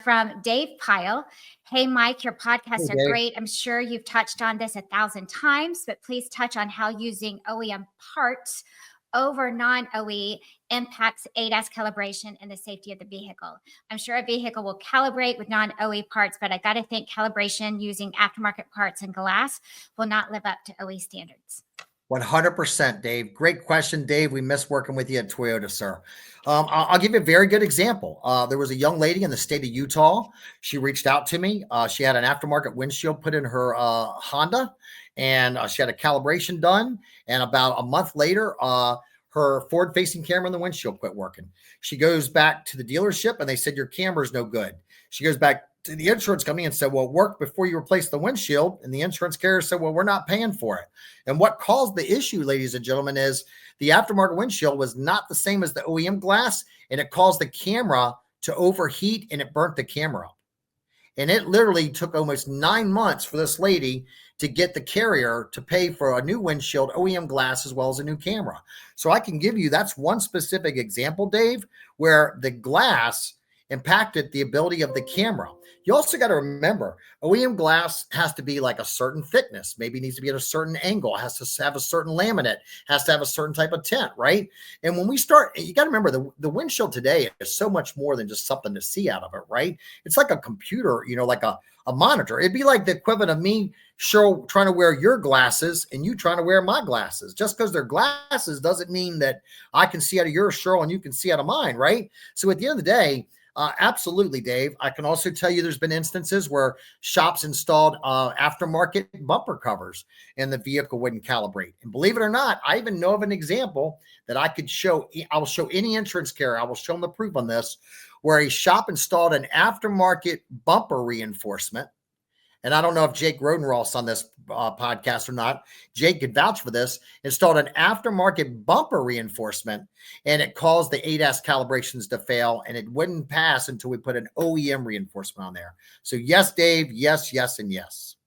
from Dave Pyle. Hey, Mike, your Hey, podcasts are Dave. great. I'm sure you've touched on this 1,000 times, but please touch on how using OEM parts over non-OE impacts ADAS calibration and the safety of the vehicle. I'm sure a vehicle will calibrate with non-OE parts, but I got to think calibration using aftermarket parts and glass will not live up to OE standards. 100%, Dave. Great question, Dave. We miss working with you at Toyota, sir. I'll give you a very good example. There was a young lady in the state of Utah. She reached out to me. She had an aftermarket windshield put in her Honda, and she had a calibration done. And about a month later, her forward-facing camera in the windshield quit working. She goes back to the dealership, and they said, your camera's no good. She goes back to the insurance company and said, well, it worked before you replaced the windshield. And the insurance carrier said, well, we're not paying for it. And what caused the issue, ladies and gentlemen, is the aftermarket windshield was not the same as the OEM glass, and it caused the camera to overheat, and it burnt the camera up. And it literally took almost 9 months for this lady to get the carrier to pay for a new windshield, OEM glass, as well as a new camera. So I can give you, that's one specific example, Dave, where the glass impacted the ability of the camera. You also got to remember, OEM glass has to be like a certain thickness, maybe needs to be at a certain angle, has to have a certain laminate, has to have a certain type of tint, right? And when we start, you got to remember the windshield today is so much more than just something to see out of it, right? It's like a computer, like a monitor. It'd be like the equivalent of me, Cheryl, trying to wear your glasses and you trying to wear my glasses. Just because they're glasses doesn't mean that I can see out of yours, Cheryl, and you can see out of mine, right? So at the end of the day, absolutely, Dave. I can also tell you there's been instances where shops installed aftermarket bumper covers and the vehicle wouldn't calibrate. And believe it or not, I even know of an example that I could show. I will show any insurance carrier. I will show them the proof on this, where a shop installed an aftermarket bumper reinforcement. And I don't know if Jake Rodenroth's on this podcast or not. Jake could vouch for this. Installed an aftermarket bumper reinforcement, and it caused the ADAS calibrations to fail, and it wouldn't pass until we put an OEM reinforcement on there. So yes, Dave, yes, yes, and yes.